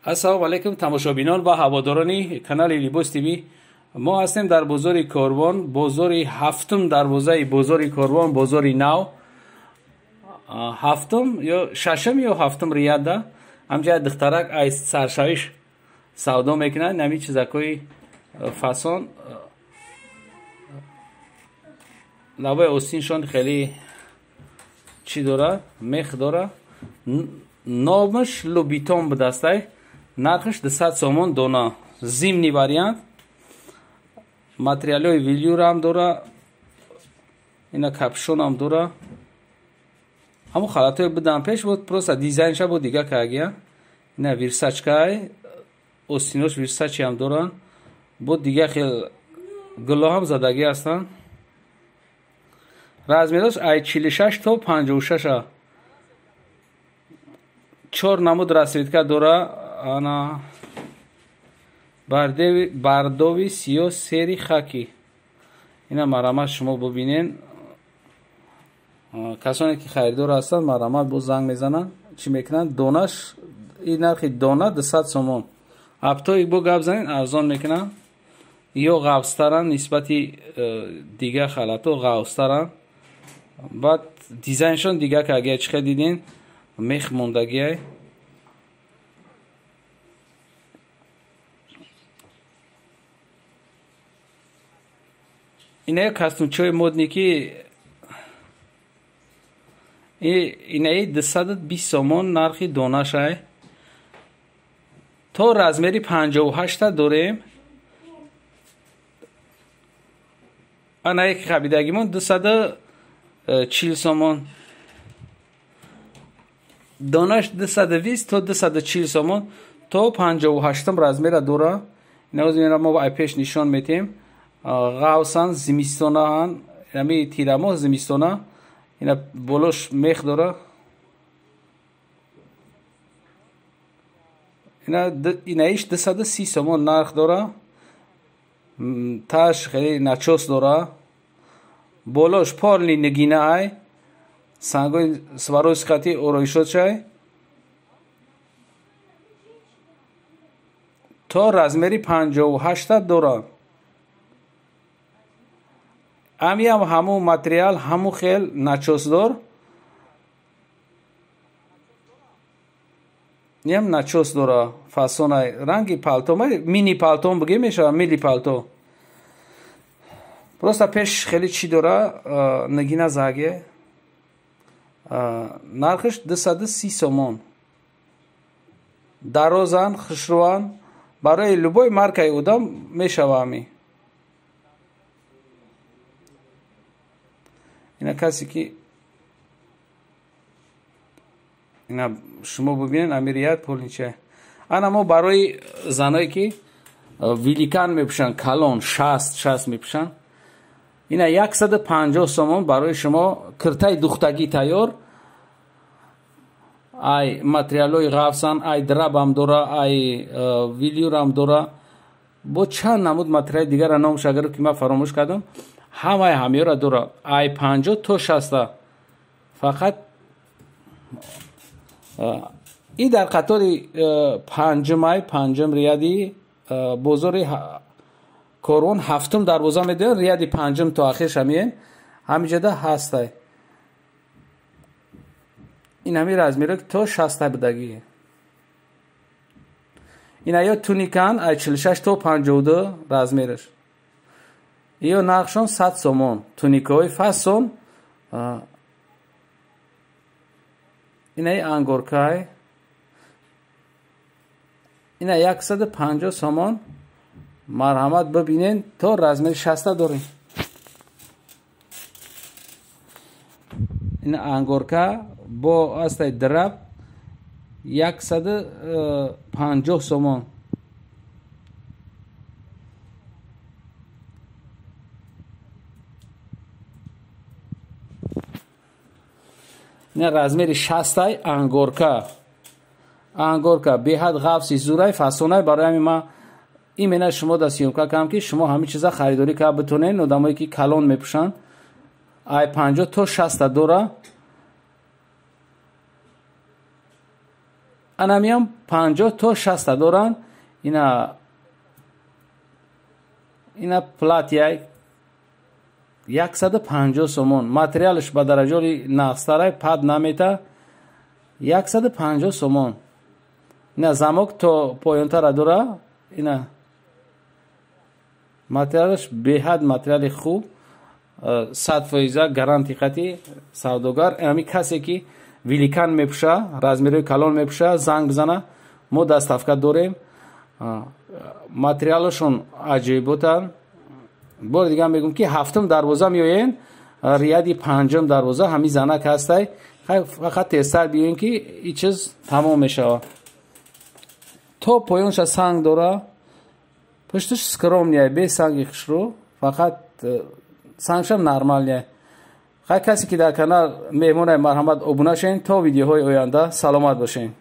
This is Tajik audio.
ассалому алайкум тамошобинон ва ҳаводорони канали Либос ТВ. мо ҳастем дар бозори Корвон, бозори ҳафтум дарвозаи бозори Корвон, бозори нав. ҳафтум ё шашум ё ҳафтум рияда ҳамҷа духтарак ай саршавиш савдо мекунад. нами чизакои фасон лабои остиншон хеле чӣ дора, мех дора. номаш лубитон будастай, нархаш 200 сомон дона. зимний вариант. материалои вилюр ҳам дора, ина капшон ҳам дора. ҳамо халатҳои будан пеш буд, просто дизайнша буд дига кагия. ина вирсачкай, остинош вирсачи ҳам доран. буд дига хел гуло ҳам задагӣ ҳастанд. размераш ай 46 то 56. 4 намуд расветка дора. ана бардови сиё сери хаки. ина марамат шумо бубинен. касоне ки харидор ҳастанд марамат бо занг мезананд. чӣ мекунанд? донаш ин нархи дона 200 сомон. аптои бо гап занен арзон мекунанд. ё ғафстаранд нисбати дига халато ғафстаранд. баъд дизайншон дига кагия чихе дидин мех мондагиай. ина кастумчои модники инаи 220 сомон нархи донашай. то размери 58 дорем. анаи ки хабидагимон 240 сомон. донаш 220 то 240 сомон то 58 размера дора. ина мо ай пеш нишон метем. ғавсан зимистона ҳан, ами тирамоҳ зимистона. ина болош мех дора. инаиш 230 сомон нарх дора. таш хеле начос дора. болош полни нигина ай. сангои сваросихати ороишотшай. то размери 58 дора. амиам ҳамун материал ҳамун хел начосдор. ям начос дора. фасонай ранги палто мини палто бигем мешава. мили палто просто пеш хеле чӣ дора. нагина заге нархаш 230 сомон. дарозан хушруван барои любой маркаи одам мешава. ами ина касе ки ина шумо бубинен амирият полнича. ана мо барои заное ки великан мепӯшанд, калон 60 мепӯшанд. ина 150 сомон барои шумо куртаи духтагӣ тайёр. ай материалои ғафсан, ай драбам дора, ай вилюрам дора. бо чанд намуд материали дигара номаш агар ки ман фаромӯш кардам. ҳамаи ҳамёра дора. ай 50 то 60. фақат ин дар қатори панҷум рияди бозори Корвон ҳафтум дарвоза медиҳад. рияди панҷум то ахир шамиен ҳамиҷода ҳастай. ин ҳами размеро то 60 будагӣ. ина ё туникан ай 46 то 52 размераш. ё нархшон 100 сомон. туникаҳои фасон. инаи ангоркай. ина 150 сомон. марҳамат бибинен то размери 60 дорем. ина ангорка бо астай драб 150 сомон. ина размери 60 ангорка. ангорка беҳад ғафси зурай фасонай. барои ҳамин ман имена шумо да сиёмка кардам ки шумо ҳамин чиза харидорӣ карда битонен. одамое ки калон мепӯшанд ай 50 то 60 дора. анамиам 50 то 60 доранд. ина платя 150 сомон. материалш ба дараҷои нақстарай пад намета 150 сомон. ина замок то поёнтара дора. ина материалш беҳад материали хуб, 100% гарантиқати савдогар. ами касе ки великан мепӯша, размери калон мепӯша, занг бизана, мо дастафка дорем. материалашон аҷоиботан. бори дигар мегӯм ки 7 дарвоза меоен, риади 5 дарвоза ҳамин занак ҳастай. фақат тезтар биёен ки ин чиз тамом мешава. то поёнша санг дора, пушташ скромния, бе санги хушрӯ, фақат сангшам нормалния. касе ки дар канал меҳмонаи марҳамат обуна шавен. то видеоҳои оянда саломат бошен.